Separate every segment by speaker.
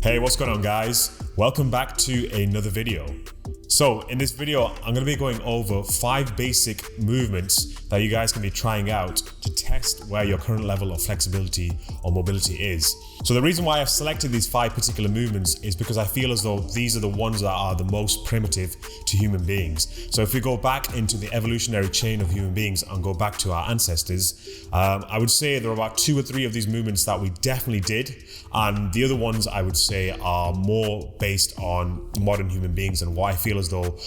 Speaker 1: Hey, what's going on guys? Welcome back to another video. So in this video, I'm going to be going over 5 basic movements that you guys can be trying out to test where your current level of flexibility or mobility is. So the reason why I've selected these 5 particular movements is because I feel as though these are the ones that are the most primitive to human beings. So if we go back into the evolutionary chain of human beings and go back to our ancestors, I would say there are about 2 or 3 of these movements that we definitely did. And the other ones I would say are more based on modern human beings and what I feel as though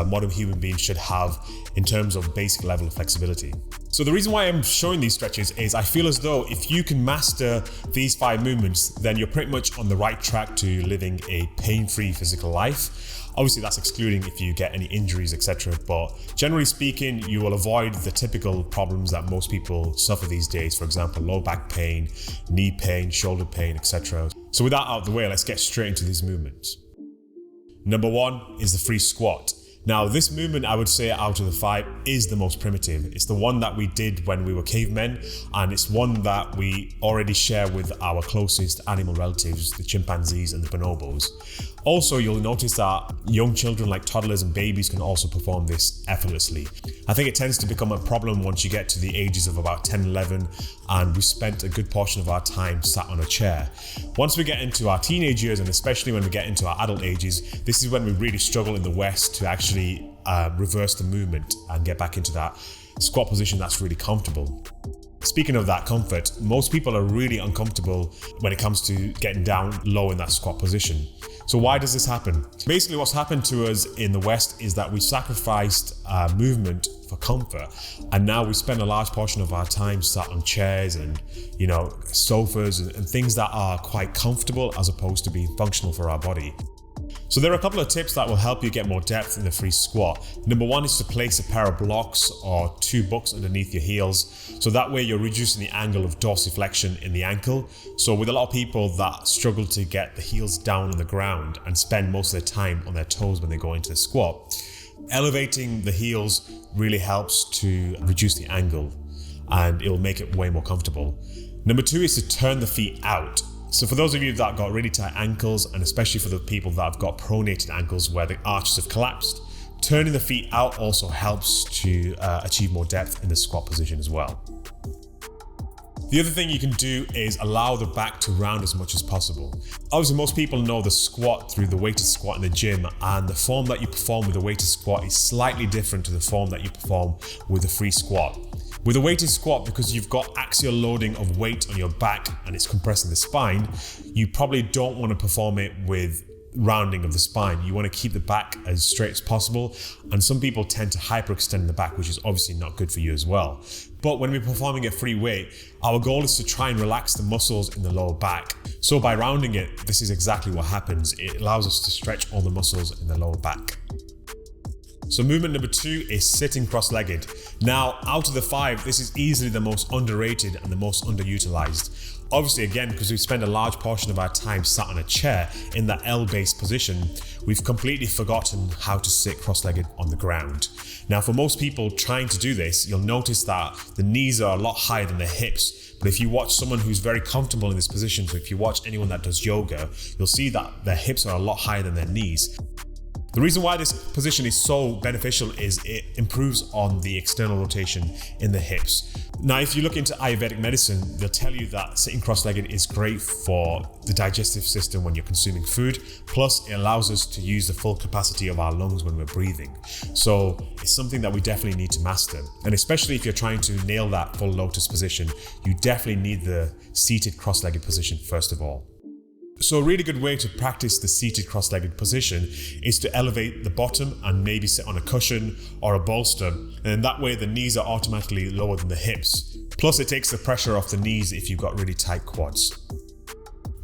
Speaker 1: modern human beings should have in terms of basic level of flexibility. So the reason why I'm showing these stretches is I feel as though if you can master these 5 movements, then you're pretty much on the right track to living a pain-free physical life. Obviously that's excluding if you get any injuries, etc. But generally speaking, you will avoid the typical problems that most people suffer these days. For example, low back pain, knee pain, shoulder pain, etc. So with that out of the way, let's get straight into these movements. Number 1 is the free squat. Now this movement, I would say out of the 5 is the most primitive. It's the one that we did when we were cavemen, and it's one that we already share with our closest animal relatives, the chimpanzees and the bonobos. Also, you'll notice that young children like toddlers and babies can also perform this effortlessly. I think it tends to become a problem once you get to the ages of about 10, 11, and we spent a good portion of our time sat on a chair. Once we get into our teenage years, and especially when we get into our adult ages, this is when we really struggle in the West to actually reverse the movement and get back into that squat position that's really comfortable. Speaking of that comfort, most people are really uncomfortable when it comes to getting down low in that squat position. So why does this happen? Basically what's happened to us in the West is that we sacrificed movement for comfort, and now we spend a large portion of our time sat on chairs and sofas and things that are quite comfortable as opposed to being functional for our body. So there are a couple of tips that will help you get more depth in the free squat. Number 1 is to place a pair of blocks or 2 books underneath your heels. So that way you're reducing the angle of dorsiflexion in the ankle. So with a lot of people that struggle to get the heels down on the ground and spend most of their time on their toes when they go into the squat, elevating the heels really helps to reduce the angle and it'll make it way more comfortable. Number 2 is to turn the feet out. So for those of you that got really tight ankles, and especially for the people that have got pronated ankles where the arches have collapsed, turning the feet out also helps to achieve more depth in the squat position as well. The other thing you can do is allow the back to round as much as possible. Obviously most people know the squat through the weighted squat in the gym, and the form that you perform with the weighted squat is slightly different to the form that you perform with the free squat. With a weighted squat, because you've got axial loading of weight on your back and it's compressing the spine, you probably don't want to perform it with rounding of the spine. You want to keep the back as straight as possible, and some people tend to hyperextend the back, which is obviously not good for you as well. But when we're performing a free weight, our goal is to try and relax the muscles in the lower back. So by rounding it, this is exactly what happens. It allows us to stretch all the muscles in the lower back. So movement number 2 is sitting cross-legged. Now, out of the 5, this is easily the most underrated and the most underutilized. Obviously, again, because we spend a large portion of our time sat on a chair in that L-based position, we've completely forgotten how to sit cross-legged on the ground. Now, for most people trying to do this, you'll notice that the knees are a lot higher than the hips. But if you watch someone who's very comfortable in this position, so if you watch anyone that does yoga, you'll see that their hips are a lot higher than their knees. The reason why this position is so beneficial is it improves on the external rotation in the hips. Now, if you look into Ayurvedic medicine, they'll tell you that sitting cross-legged is great for the digestive system when you're consuming food. Plus, it allows us to use the full capacity of our lungs when we're breathing. So it's something that we definitely need to master. And especially if you're trying to nail that full lotus position, you definitely need the seated cross-legged position first of all. So a really good way to practice the seated cross-legged position is to elevate the bottom and maybe sit on a cushion or a bolster, and that way the knees are automatically lower than the hips. Plus it takes the pressure off the knees if you've got really tight quads.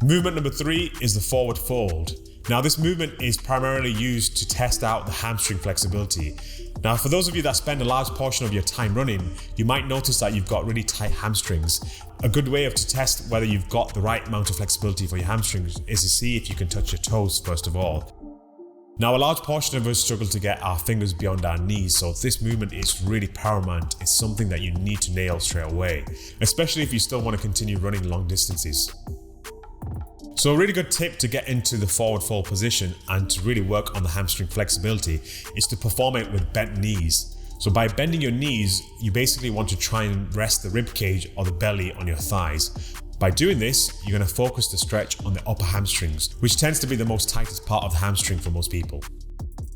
Speaker 1: Movement number 3 is the forward fold. Now this movement is primarily used to test out the hamstring flexibility. Now for those of you that spend a large portion of your time running, you might notice that you've got really tight hamstrings. A good way to test whether you've got the right amount of flexibility for your hamstrings is to see if you can touch your toes first of all. Now a large portion of us struggle to get our fingers beyond our knees, so this movement is really paramount. It's something that you need to nail straight away, especially if you still want to continue running long distances. So a really good tip to get into the forward fold position and to really work on the hamstring flexibility is to perform it with bent knees. So by bending your knees, you basically want to try and rest the rib cage or the belly on your thighs. By doing this, you're going to focus the stretch on the upper hamstrings, which tends to be the most tightest part of the hamstring for most people.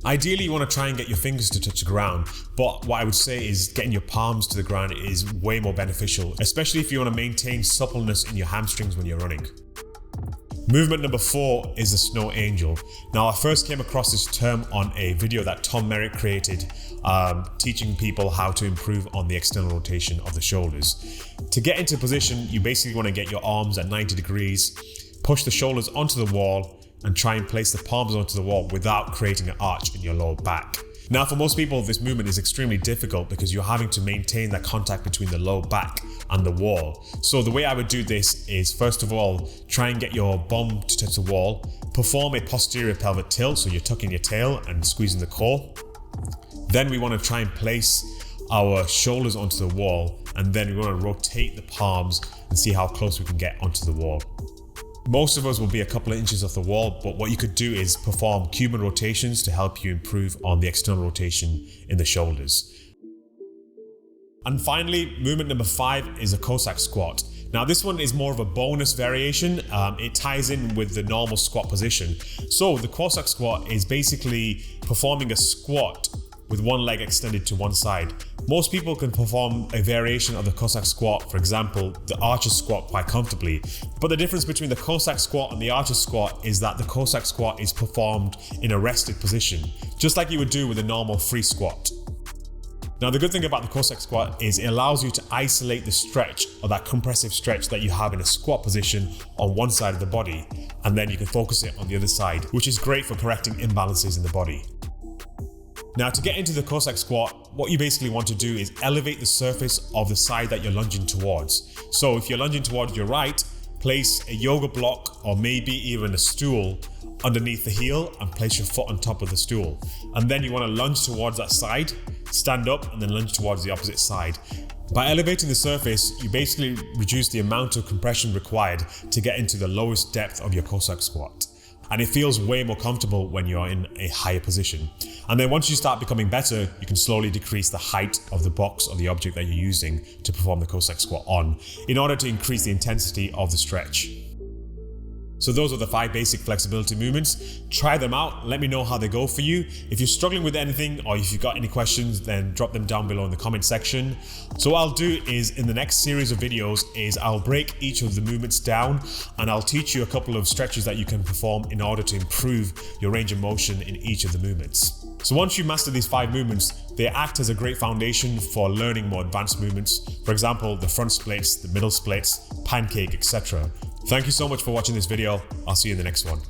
Speaker 1: Ideally, you want to try and get your fingers to touch the ground, but what I would say is getting your palms to the ground is way more beneficial, especially if you want to maintain suppleness in your hamstrings when you're running. Movement number 4 is the snow angel. Now, I first came across this term on a video that Tom Merritt created, teaching people how to improve on the external rotation of the shoulders. To get into position, you basically want to get your arms at 90 degrees, push the shoulders onto the wall, and try and place the palms onto the wall without creating an arch in your lower back. Now, for most people, this movement is extremely difficult because you're having to maintain that contact between the lower back and the wall. So the way I would do this is, first of all, try and get your bum to touch the wall, perform a posterior pelvic tilt, so you're tucking your tail and squeezing the core. Then we want to try and place our shoulders onto the wall, and then we want to rotate the palms and see how close we can get onto the wall. Most of us will be a couple of inches off the wall, but what you could do is perform Cuban rotations to help you improve on the external rotation in the shoulders. And finally, movement number 5 is a Cossack squat. Now this one is more of a bonus variation. It ties in with the normal squat position. So the Cossack squat is basically performing a squat with one leg extended to one side. Most people can perform a variation of the Cossack squat, for example, the archer squat, quite comfortably. But the difference between the Cossack squat and the archer squat is that the Cossack squat is performed in a rested position, just like you would do with a normal free squat. Now, the good thing about the Cossack squat is it allows you to isolate the stretch, or that compressive stretch that you have in a squat position on one side of the body, and then you can focus it on the other side, which is great for correcting imbalances in the body. Now, to get into the Cossack squat, what you basically want to do is elevate the surface of the side that you're lunging towards. So if you're lunging towards your right, place a yoga block or maybe even a stool underneath the heel and place your foot on top of the stool. And then you want to lunge towards that side, stand up, and then lunge towards the opposite side. By elevating the surface, you basically reduce the amount of compression required to get into the lowest depth of your Cossack squat. And it feels way more comfortable when you're in a higher position. And then once you start becoming better, you can slowly decrease the height of the box or the object that you're using to perform the Cossack squat on, in order to increase the intensity of the stretch. So those are the 5 basic flexibility movements. Try them out, let me know how they go for you. If you're struggling with anything or if you've got any questions, then drop them down below in the comment section. So what I'll do is, in the next series of videos, I'll break each of the movements down and I'll teach you a couple of stretches that you can perform in order to improve your range of motion in each of the movements. So once you master these 5 movements, they act as a great foundation for learning more advanced movements. For example, the front splits, the middle splits, pancake, etc. Thank you so much for watching this video. I'll see you in the next one.